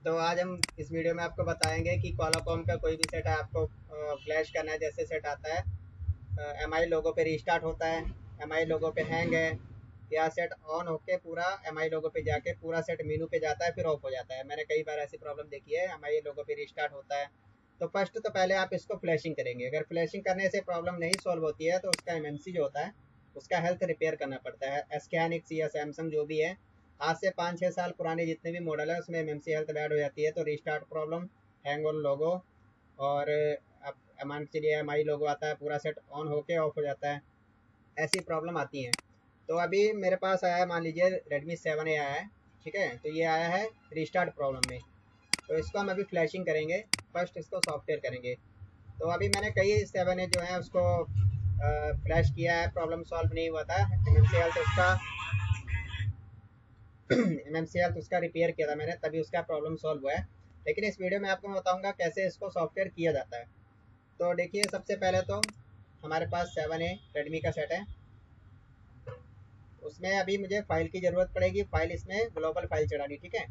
तो आज हम इस वीडियो में आपको बताएंगे कि क्वालाकॉम का कोई भी सेट आपको फ्लैश करना है। जैसे सेट आता है एम आई लोगो पे रीस्टार्ट होता है, एम आई लोगो पे हैंग है, या सेट ऑन होके पूरा एम आई लोगो पे जाके पूरा सेट मीनू पे जाता है फिर ऑफ हो जाता है। मैंने कई बार ऐसी प्रॉब्लम देखी है, एम आई लोगो पे रीस्टार्ट होता है। तो फर्स्ट तो पहले आप इसको फ्लैशिंग करेंगे। अगर फ्लैशिंग करने से प्रॉब्लम नहीं सॉल्व होती है तो उसका एमएमसी जो होता है उसका हेल्थ रिपेयर करना पड़ता है। एस्कैनिक्स या सैमसंग जो भी है, आज से 5-6 साल पुराने जितने भी मॉडल है उसमें एमएमसी हेल्थ बैड हो जाती है तो रिस्टार्ट प्रॉब्लम, हैंग ऑन लोगो, और अब मान के चलिए एम आई लोगो आता है पूरा सेट ऑन होके ऑफ हो जाता है, ऐसी प्रॉब्लम आती हैं। तो अभी मेरे पास आया है, मान लीजिए Redmi 7A आया है, ठीक है। तो ये आया है रिस्टार्ट प्रॉब्लम में, तो इसको हम अभी फ्लैशिंग करेंगे। फर्स्ट इसको सॉफ्टवेयर करेंगे। तो अभी मैंने कई 7A जो है उसको फ्लैश किया है, प्रॉब्लम सॉल्व नहीं हुआ था। एमएमसी हेल्थ उसका एमएमसी हेल्थ उसका रिपेयर किया था मैंने, तभी उसका प्रॉब्लम सॉल्व हुआ है। लेकिन इस वीडियो में आपको मैं बताऊंगा कैसे इसको सॉफ्टवेयर किया जाता है। तो देखिए, सबसे पहले तो हमारे पास 7A रेडमी का सेट है। उसमें अभी मुझे फाइल की ज़रूरत पड़ेगी। फाइल इसमें ग्लोबल फाइल चढ़ानी, ठीक है।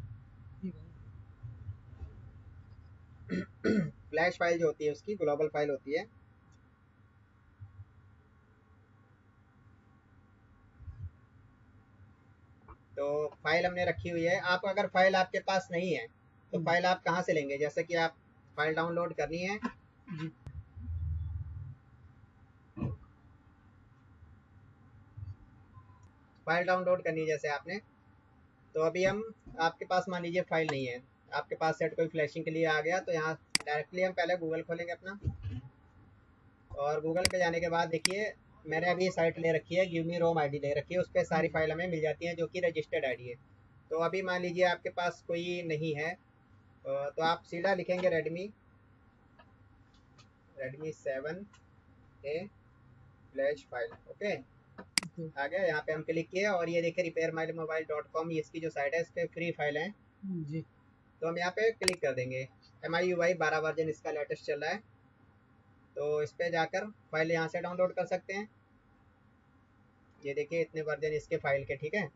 फ्लैश फाइल जो होती है उसकी ग्लोबल फाइल होती है। तो फाइल हमने रखी हुई है। आप अगर फाइल आपके पास नहीं है तो फाइल आप कहाँ से लेंगे? जैसे कि आप फाइल डाउनलोड करनी है, फाइल डाउनलोड करनी है जैसे आपने, तो अभी हम, आपके पास मान लीजिए फाइल नहीं है, आपके पास सेट कोई फ्लैशिंग के लिए आ गया, तो यहाँ डायरेक्टली हम पहले गूगल खोलेंगे अपना, और गूगल पे जाने के बाद देखिए मैंने अभी साइट ले रखी है, गिव मी रोम आईडी ले रखी है, उस पर सारी फाइल हमें मिल जाती हैं जो कि रजिस्टर्ड आईडी है। तो अभी मान लीजिए आपके पास कोई नहीं है, तो आप सीधा लिखेंगे Redmi 7A flash file, okay. आ गया, यहाँ पे हम क्लिक किए और ये देखिए repairmymobile.com, ये इसकी जो साइट है इस पर फ्री फाइल है जी। तो हम यहाँ पे क्लिक कर देंगे। MIUI 12 वर्जन इसका लेटेस्ट चल रहा है, तो इस पर जाकर फाइल यहाँ से डाउनलोड कर सकते हैं। ये देखिए इतने वर्जन इसके फाइल के, ठीक है।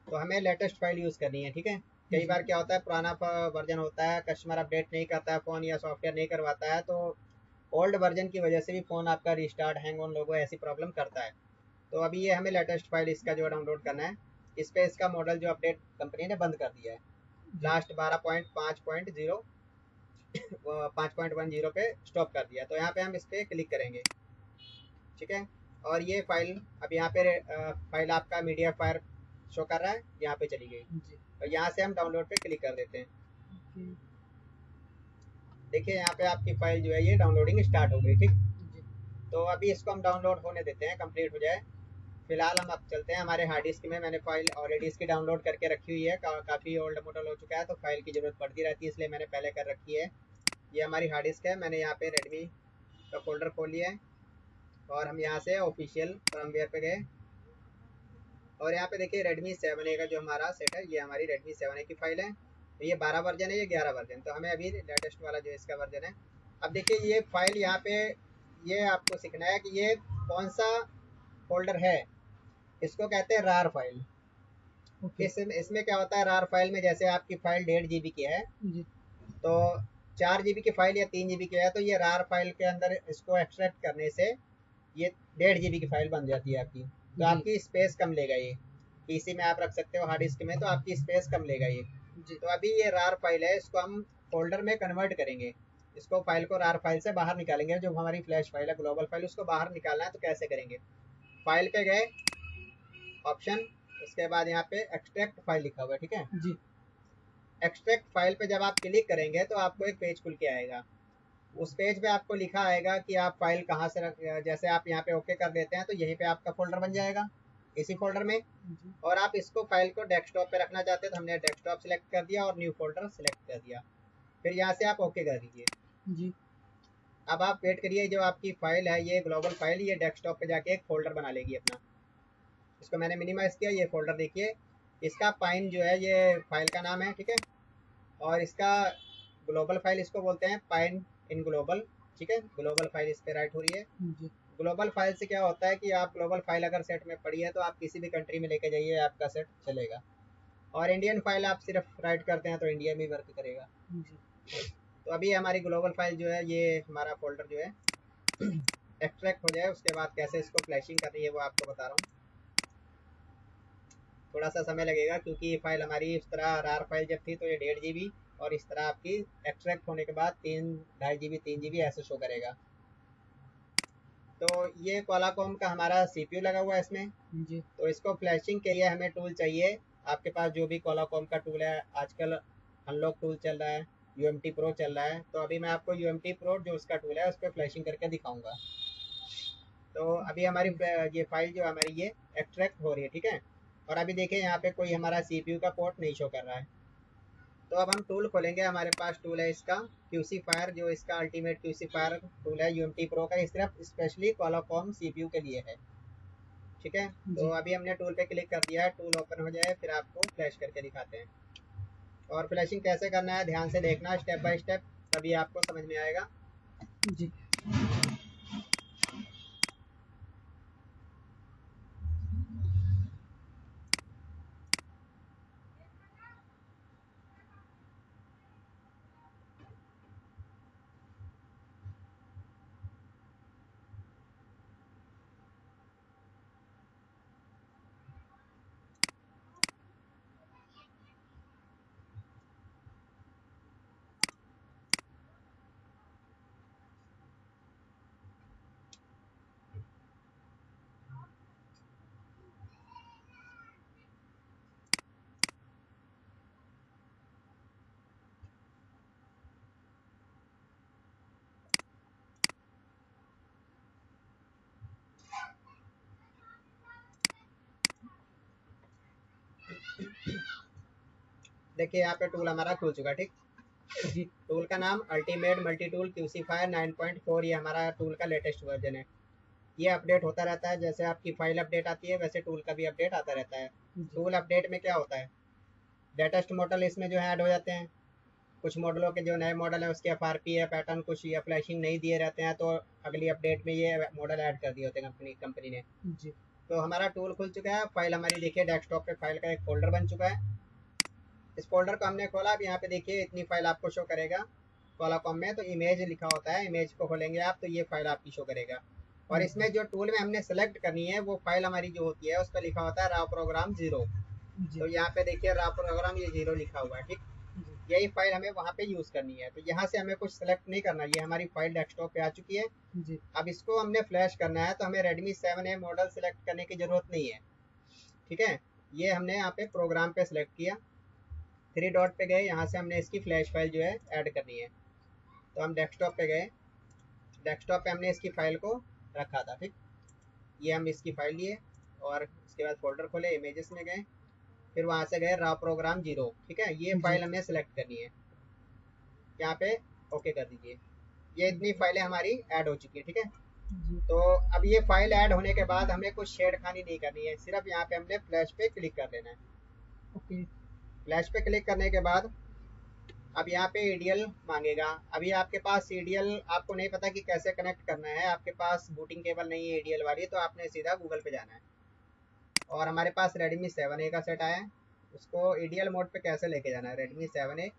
तो हमें लेटेस्ट फाइल यूज़ करनी है, ठीक है। कई बार क्या होता है, पुराना वर्जन होता है, कस्टमर अपडेट नहीं करता है फ़ोन या सॉफ्टवेयर नहीं करवाता है, तो ओल्ड वर्जन की वजह से भी फ़ोन आपका रिस्टार्ट, हैंग ऑन लोगो ऐसी प्रॉब्लम करता है। तो अभी ये हमें लेटेस्ट फाइल इसका जो डाउनलोड करना है। इस पर इसका मॉडल जो अपडेट कंपनी ने बंद कर दिया है, लास्ट 12.5.0 5.10 पे स्टॉप कर दिया। तो यहाँ पे हम इस पर क्लिक करेंगे, ठीक है। और ये फाइल, अब यहाँ पे फाइल आपका मीडिया फायर शो कर रहा है, यहाँ पे चली गई। और यहाँ से हम डाउनलोड पे क्लिक कर देते हैं। देखिए यहाँ पे आपकी फाइल जो है ये डाउनलोडिंग स्टार्ट हो गई, ठीक। तो अभी इसको हम डाउनलोड होने देते हैं, कंप्लीट हो जाए। फिलहाल हम अब चलते हैं हमारे हार्ड डिस्क में। मैंने फाइल ऑलरेडी इसकी डाउनलोड करके रखी हुई है, काफ़ी ओल्ड मॉडल हो चुका है तो फाइल की ज़रूरत पड़ती रहती है, इसलिए मैंने पहले कर रखी है। ये हमारी हार्ड डिस्क है। मैंने यहाँ पे रेडमी का फोल्डर खोल लिया है और हम यहाँ से ऑफिशियल फर्मवेयर पे गए और यहाँ पे देखिए Redmi 7A का जो हमारा सेट है, ये हमारी Redmi 7A की फाइल है। तो ये 12 वर्जन है, ये 11 वर्जन, तो हमें अभी लेटेस्ट वाला जो इसका वर्जन है। अब देखिए ये फाइल यहाँ पे, ये आपको सीखना है कि ये कौन सा फोल्डर है। इसको कहते हैं रार फाइल। इसमें क्या होता है, रार फाइल में जैसे आपकी फाइल 1.5 GB की है तो 4 GB की फाइल या 3 GB की है, तो ये रार फाइल के अंदर इसको एक्सट्रैक्ट करने से ये 1.5 GB की फाइल बन जाती है आपकी। तो आपकी स्पेस कम लेगा ये, पीसी में आप रख सकते हो, हार्ड डिस्क में, तो आपकी स्पेस कम लेगा ये जी। तो अभी ये रार फाइल है, इसको हम फोल्डर में कन्वर्ट करेंगे। इसको फाइल को रार फाइल से बाहर निकालेंगे। जो हमारी फ्लैश फाइल है, ग्लोबल फाइल, उसको बाहर निकालना है तो कैसे करेंगे? फाइल पे गए, ऑप्शन, उसके बाद यहाँ पे एक्सट्रैक्ट फाइल लिखा हुआ है, ठीक है जी। एक्सट्रैक्ट फाइल पे जब आप क्लिक करेंगे तो आपको एक पेज खुल के आएगा। उस पेज पे आपको लिखा आएगा कि आप फाइल कहाँ से रख, जैसे आप यहाँ पे ओके कर देते हैं तो यहीं पे आपका फोल्डर बन जाएगा, इसी फोल्डर में। और आप इसको फाइल को डेस्कटॉप पे रखना चाहते हैं तो हमने डेस्कटॉप सेलेक्ट कर दिया और न्यू फोल्डर सेलेक्ट कर दिया। फिर यहाँ से आप ओके कर दीजिए जी। अब आप वेट करिए, जो आपकी फाइल है ये ग्लोबल फाइल, ये डेस्कटॉप पे जाके एक फोल्डर बना लेगी अपना। इसको मैंने मिनिमाइज किया, ये फोल्डर देखिए, इसका पाइन जो है ये फाइल का नाम है, ठीक है। और इसका ग्लोबल फाइल इसको बोलते हैं पाइन इन ग्लोबल, ठीक है। ग्लोबल फाइल इस पे राइट हो रही है जी। ग्लोबल फाइल से क्या होता है कि आप ग्लोबल फाइल अगर सेट में पड़ी है तो आप किसी भी कंट्री में लेके जाइए, आपका सेट चलेगा। और इंडियन फाइल आप सिर्फ राइट करते हैं तो इंडिया में वर्क करेगा जी। तो अभी हमारी ग्लोबल फाइल जो है, ये हमारा फोल्डर जो है एक्सट्रैक्ट हो जाए, उसके बाद कैसे इसको फ्लैशिंग करनी है वो आपको बता रहा हूँ। थोड़ा सा समय लगेगा क्योंकि ये फाइल हमारी इस तरह रार फाइल जब थी तो ये 1.5 GB, और इस तरह आपकी एक्सट्रैक्ट होने के बाद 3 2.5 GB 3 GB ऐसे शो करेगा। तो ये क्वालाकॉम का हमारा CPU लगा हुआ है इसमें। जी। तो इसको फ्लैशिंग के लिए हमें टूल चाहिए। आपके पास जो भी क्वालाकॉम का टूल है, आजकल अनलॉक टूल चल रहा है, UMT प्रो चल रहा है, तो अभी मैं आपको UMT प्रो जो उसका टूल है उस पर फ्लैशिंग करके दिखाऊंगा। तो अभी हमारी ये फाइल जो हमारी ये एक्सट्रैक्ट हो रही है, ठीक है। और अभी देखिए यहाँ पे कोई हमारा CPU का पोर्ट नहीं शो कर रहा है। तो अब हम टूल खोलेंगे, हमारे पास टूल है इसका QC फायर, जो इसका अल्टीमेट QC फायर टूल है UMT प्रो का, ये सिर्फ स्पेशली क्वालाकॉम CPU के लिए है, ठीक है। तो जी। अभी हमने टूल पे क्लिक कर दिया है, टूल ओपन हो जाए फिर आपको फ्लैश करके दिखाते हैं। और फ्लैशिंग कैसे करना है ध्यान से देखना स्टेप बाय स्टेप, तभी आपको समझ में आएगा। जी। देखिए यहाँ पे टूल हमारा खुल चुका है, ठीक। जी। टूल का नाम ultimate multi tool QC fire 9.4, ये हमारा टूल का लेटेस्ट वर्जन है। ये अपडेट होता रहता है, जैसे आपकी फाइल अपडेट आती है वैसे टूल का भी अपडेट आता रहता है। जी। टूल अपडेट में क्या होता है, लेटेस्ट मॉडल इसमें जो है ऐड हो जाते हैं। कुछ मॉडलों के जो नए मॉडल है उसके FRP है पैटर्न कुछ या फ्लैशिंग नहीं दिए रहते हैं, तो अगली अपडेट में ये मॉडल ऐड कर दिए होते हैं कंपनी ने। जी। तो हमारा टूल खुल चुका है, फाइल हमारी देखिए डेस्कटॉप पे फाइल का एक फोल्डर बन चुका है। इस फोल्डर को हमने खोला, अब यहाँ पे देखिए इतनी फाइल आपको शो करेगा क्वालाकॉम में, तो इमेज लिखा होता है, इमेज को खोलेंगे आप तो ये फाइल आपकी शो करेगा। और इसमें जो टूल में हमने सेलेक्ट करनी है वो फाइल हमारी जो होती है उस पर लिखा होता है राव प्रोग्राम 0। जी। तो यहाँ पे देखिए राव प्रोग्राम ये 0 लिखा हुआ है, ठीक। जी। यही फाइल हमें वहाँ पे यूज़ करनी है, तो यहाँ से हमें कुछ सेलेक्ट नहीं करना, ये हमारी फाइल डेस्कटॉप पे आ चुकी है। जी। अब इसको हमने फ्लैश करना है तो हमें Redmi 7A मॉडल सेलेक्ट करने की ज़रूरत नहीं है, ठीक है। ये हमने यहाँ पे प्रोग्राम पे सेलेक्ट किया, 3 डॉट पे गए, यहाँ से हमने इसकी फ्लैश फाइल जो है ऐड करनी है। तो हम डेस्कटॉप पे गए, डेस्कटॉप पे हमने इसकी फाइल को रखा था, ठीक। ये हम इसकी फाइल लिए और इसके बाद फोल्डर खोले, इमेजेस में गए, फिर वहाँ से गए राव प्रोग्राम 0, ठीक है। ये जी। फाइल हमें सेलेक्ट करनी है, यहाँ पे ओके कर दीजिए। ये इतनी फाइलें हमारी ऐड हो चुकी है, ठीक है। जी। तो अब ये फाइल ऐड होने के बाद हमें कुछ छेड़खानी नहीं करनी है, सिर्फ यहाँ पे हमने फ्लैश पे क्लिक कर देना है। ओके। फ्लैश पे क्लिक करने के बाद अब यहाँ पे EDL मांगेगा। अभी आपके पास EDL आपको नहीं पता कि कैसे कनेक्ट करना है, आपके पास बूटिंग केबल नहीं है EDL वाली, तो आपने सीधा गूगल पे जाना है। और हमारे पास Redmi 7A का सेट आया है, उसको EDL मोड पे कैसे लेके जाना है, Redmi 7A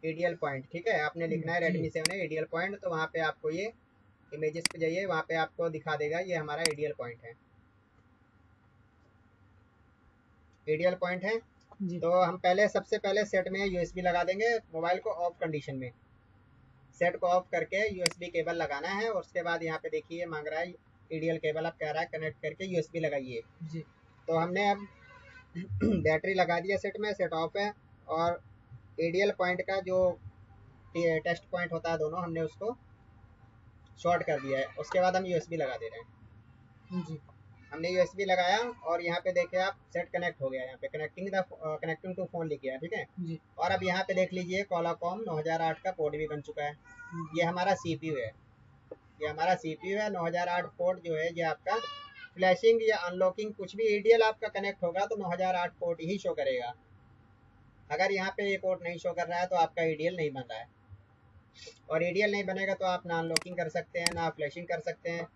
EDL पॉइंट, ठीक है। आपने लिखना है जी। Redmi 7A EDL पॉइंट, तो वहाँ पे आपको ये इमेजेस पे जाइए, वहाँ पे आपको दिखा देगा ये हमारा EDL पॉइंट है, EDL पॉइंट है। जी। तो हम पहले सबसे पहले सेट में USB लगा देंगे, मोबाइल को ऑफ कंडीशन में सेट को ऑफ करके USB केबल लगाना है, और उसके बाद यहाँ पे देखिए मांग रहा है EDL केबल, आप कह रहा है कनेक्ट करके USB लगाइए। जी। तो हमने अब बैटरी लगा दिया सेट में, सेट ऑफ है। और EDL पॉइंट का जो टेस्ट पॉइंट होता है दोनों, हमने उसको शॉर्ट कर दिया है। उसके बाद हम USB लगा दे रहे हैं। जी। हमने USB लगाया और यहाँ पे देखिए आप सेट कनेक्ट हो गया, यहाँ पे कनेक्टिंग टू फोन लिख गया, ठीक है। जी। और अब यहाँ पे देख लीजिए क्वालाकॉम 9008 का पोर्ट भी बन चुका है। ये हमारा CPU है, ये हमारा CPU है। 9008 पोर्ट जो है ये आपका फ्लैशिंग या अनलॉकिंग कुछ भी EDL आपका कनेक्ट होगा तो 9008 पोर्ट ही शो करेगा। अगर यहाँ पे ये पोर्ट नहीं शो कर रहा है तो आपका EDL नहीं बन रहा है, और EDL नहीं बनेगा तो आप ना अनलॉकिंग कर सकते हैं ना फ्लैशिंग कर सकते हैं।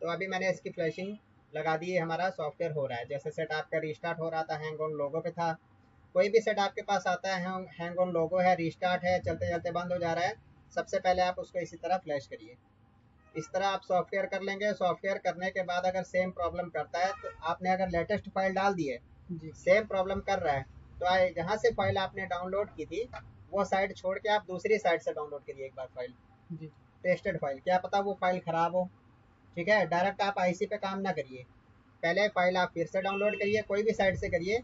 तो अभी मैंने इसकी फ्लैशिंग लगा दी है, हमारा सॉफ्टवेयर हो रहा है। जैसे सेट आपका रिस्टार्ट हो रहा था, हैंग ऑन लोगो पे था, कोई भी सेट आपके पास आता है, हैंग ऑन लोगो है, रीस्टार्ट है, चलते चलते बंद हो जा रहा है, सबसे पहले आप उसको इसी तरह फ्लैश करिए। इस तरह आप सॉफ्टवेयर कर लेंगे। सॉफ्टवेयर करने के बाद अगर सेम प्रॉब्लम करता है, तो आपने अगर लेटेस्ट फाइल डाल दी है, जी सेम प्रॉब्लम कर रहा है, तो जहाँ से फाइल आपने डाउनलोड की थी वो साइट छोड़ के आप दूसरी साइट से डाउनलोड करिए एक बार फाइल, जी टेस्टेड फाइल, क्या पता वो फाइल खराब हो। ठीक है, डायरेक्ट आप आईसी पे काम ना करिए, पहले फाइल आप फिर से डाउनलोड करिए, कोई भी साइट से करिए,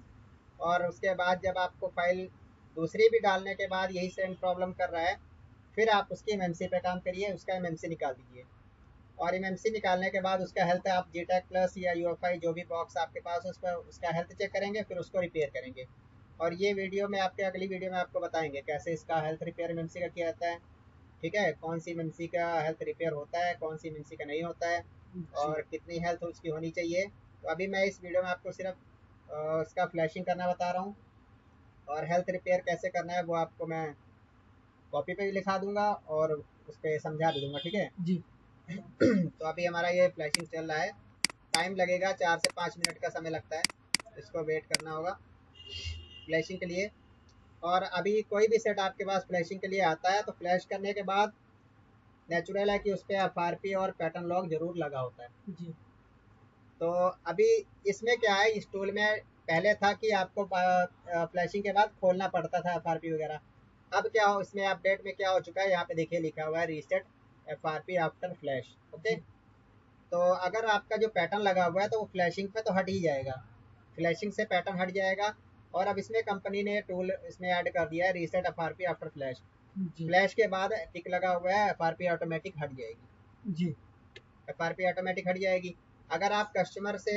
और उसके बाद जब आपको फाइल दूसरी भी डालने के बाद यही सेम प्रॉब्लम कर रहा है, फिर आप उसकी एमएमसी पे काम करिए, उसका एमएमसी निकाल दीजिए। और एमएमसी निकालने के बाद उसका हेल्थ आप जीटेक प्लस या यूएफआई जो भी बॉक्स आपके पास है उस पर उसका हेल्थ चेक करेंगे, फिर उसको रिपेयर करेंगे। और ये वीडियो में आपके अगली वीडियो में आपको बताएंगे कैसे इसका हेल्थ रिपेयर एमएमसी का किया जाता है। ठीक है, कौन सी एमएमसी का हेल्थ रिपेयर होता है, कौन सी एमएमसी का नहीं होता है, जी और कितनी हेल्थ उसकी होनी चाहिए। तो अभी मैं इस वीडियो में आपको सिर्फ उसका फ्लैशिंग करना बता रहा हूँ, और हेल्थ रिपेयर कैसे करना है वो आपको मैं कॉपी पे भी लिखा दूंगा और उस पर समझा भी दूंगा। ठीक है। जी तो अभी हमारा ये फ्लैशिंग चल रहा है, टाइम लगेगा 4 से 5 मिनट का समय लगता है, इसको वेट करना होगा फ्लैशिंग के लिए। और अभी कोई भी सेट आपके पास फ्लैशिंग के लिए आता है तो फ्लैश करने के बाद नेचुरल है कि उस पर एफआरपी और पैटर्न लॉक जरूर लगा होता है। जी तो अभी इसमें क्या है, इस टूल में पहले था कि आपको फ्लैशिंग के बाद खोलना पड़ता था एफआरपी वगैरह। अब क्या हो, इसमें अपडेट में क्या हो चुका है, यहाँ पे देखिए लिखा हुआ है reset FRP after flash. Okay, जी तो अगर आपका जो पैटर्न लगा हुआ है तो वो फ्लैशिंग पे तो हट ही जाएगा, फ्लैशिंग से पैटर्न हट जाएगा। और अब इसमें कंपनी ने टूल इसमें ऐड कर दिया है रीसेट एफआरपी आफ्टर फ्लैश। जी फ्लैश के बाद टिक लगा हुआ है, एफआरपी ऑटोमेटिक हट जाएगी, जी एफआरपी ऑटोमेटिक हट जाएगी। अगर आप कस्टमर से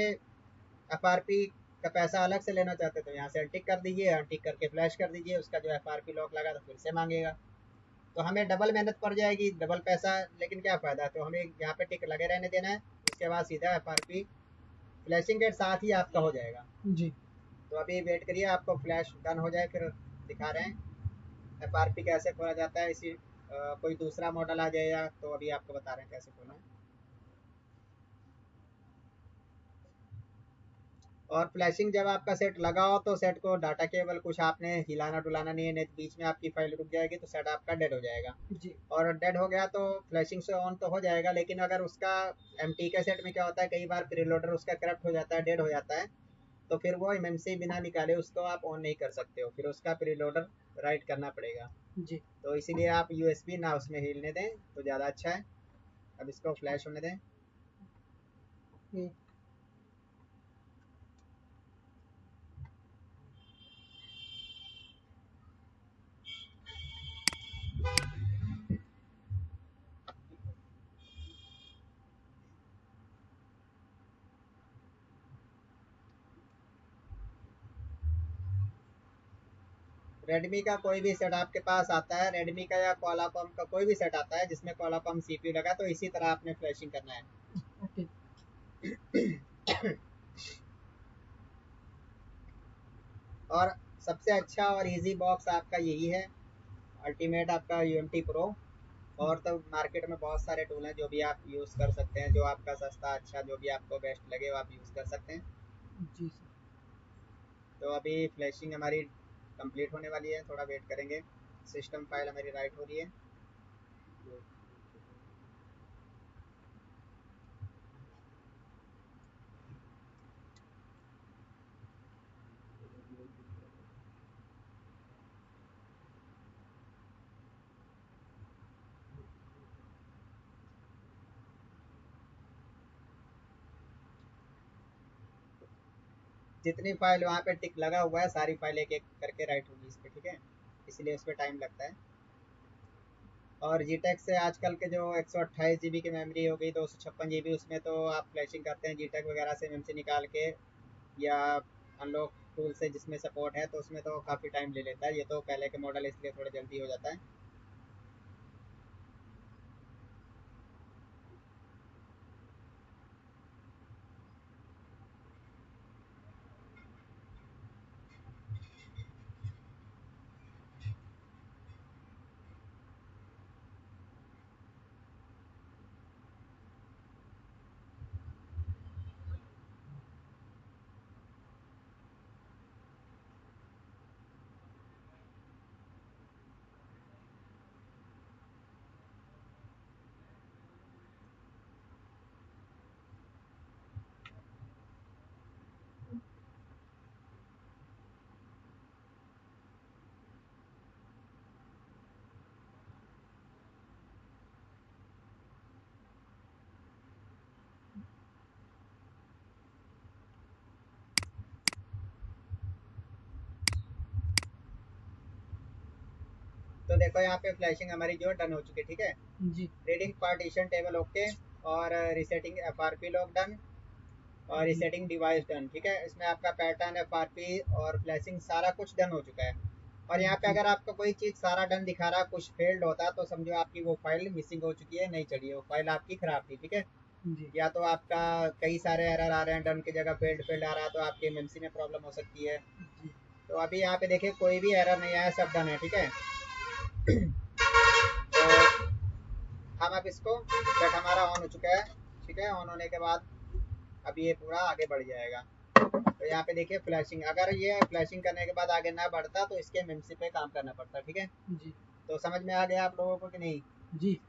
एफआरपी का पैसा अलग से लेना चाहते हैं तो यहाँ से अनटिक कर दीजिए, अनटिक करके फ्लैश कर दीजिए, उसका जो एफआरपी लॉक लगा तो फिर से मांगेगा, तो हमें डबल मेहनत पड़ जाएगी, डबल पैसा, लेकिन क्या फ़ायदा। तो हमें यहाँ पे टिक लगे रहने देना है, उसके बाद सीधा एफआरपी फ्लैशिंग के साथ ही आपका हो जाएगा। जी तो अभी वेट करिए, आपको फ्लैश डन हो जाए फिर दिखा रहे हैं एफआरपी कैसे खोला जाता है। इसी कोई दूसरा मॉडल आ जाएगा तो अभी आपको बता रहे हैं कैसे खोलना है। और फ्लैशिंग जब आपका सेट लगा हो तो सेट को डाटा केबल कुछ आपने हिलाना डुलाना नहीं है, नहीं तो बीच में आपकी फाइल रुक जाएगी तो सेट आपका डेड हो जाएगा। जी और डेड हो गया तो फ्लैशिंग से ऑन तो हो जाएगा, लेकिन अगर उसका एमटी के सेट में क्या होता है, कई बार प्रीलोडर उसका करप्ट हो जाता है, डेड हो जाता है, तो फिर वो एमएमसी बिना निकाले उसको आप ऑन नहीं कर सकते हो, फिर उसका प्रीलोडर राइट करना पड़ेगा। जी तो इसीलिए आप यूएसबी ना उसमें हिलने दें तो ज़्यादा अच्छा है। अब इसको फ्लैश होने दें। ओके रेडमी का कोई भी सेट आपके पास आता है, रेडमी का या क्वालाकॉम का कोई भी सेट आता है जिसमें क्वालाकॉम सीपीयू लगा, तो इसी तरह आपने फ्लैशिंग करना है। ओके और सबसे अच्छा और इजी बॉक्स आपका यही है, अल्टीमेट आपका यूएमटी प्रो। और तो मार्केट में बहुत सारे टूल हैं जो भी आप यूज़ कर सकते हैं, जो आपका सस्ता अच्छा जो भी आपको बेस्ट लगे वो आप यूज़ कर सकते हैं। जी सर तो अभी फ्लैशिंग हमारी कंप्लीट होने वाली है, थोड़ा वेट करेंगे, सिस्टम फाइल हमारी राइट हो रही है। जितनी फाइल वहाँ पे टिक लगा हुआ है सारी फाइल एक एक करके राइट होगी इस पर। ठीक है, इसलिए उस पर टाइम लगता है। और जी टेक से आजकल के जो 128 GB की मेमोरी हो गई, 256 GB, उसमें तो आप फ्लैशिंग करते हैं जी टेक वगैरह से मेमोरी निकाल के, या अनलॉक टूल से जिसमें सपोर्ट है, तो उसमें तो काफ़ी टाइम ले लेता है। ये तो पहले के मॉडल इसलिए थोड़ा जल्दी हो जाता है। तो देखो यहाँ पे फ्लैशिंग हमारी जो डन हो चुकी है, ठीक है। जी रीडिंग पार्टीशन टेबल ओके, और रिसेटिंग एफआरपी लॉक डन, और रिसेटिंग डिवाइस डन, ठीक है। इसमें आपका पैटर्न, एफआरपी और फ्लैशिंग सारा कुछ डन हो चुका है। और यहाँ पे अगर आपको कोई चीज़ सारा डन दिखा रहा, कुछ फेल्ड होता, तो समझो आपकी वो फाइल मिसिंग हो चुकी है, नहीं चली है, वो फाइल आपकी खराब थी, ठीक है। जी या तो आपका कई सारे एरर आ रहे हैं, डन की जगह फेल्ड फेल्ड आ रहा है, तो आपके एमएमसी में प्रॉब्लम हो सकती है। जी तो अभी यहाँ पे देखिए कोई भी एरर नहीं आया, सब डन है, ठीक है। तो हम अब इसको, सेट हमारा ऑन हो चुका है, ठीक है। ऑन होने के बाद अब ये पूरा आगे बढ़ जाएगा। तो यहाँ पे देखिए फ्लैशिंग, अगर ये फ्लैशिंग करने के बाद आगे ना बढ़ता तो इसके एमएमसी पे काम करना पड़ता, ठीक है। जी तो समझ में आ गया आप लोगों को कि नहीं? जी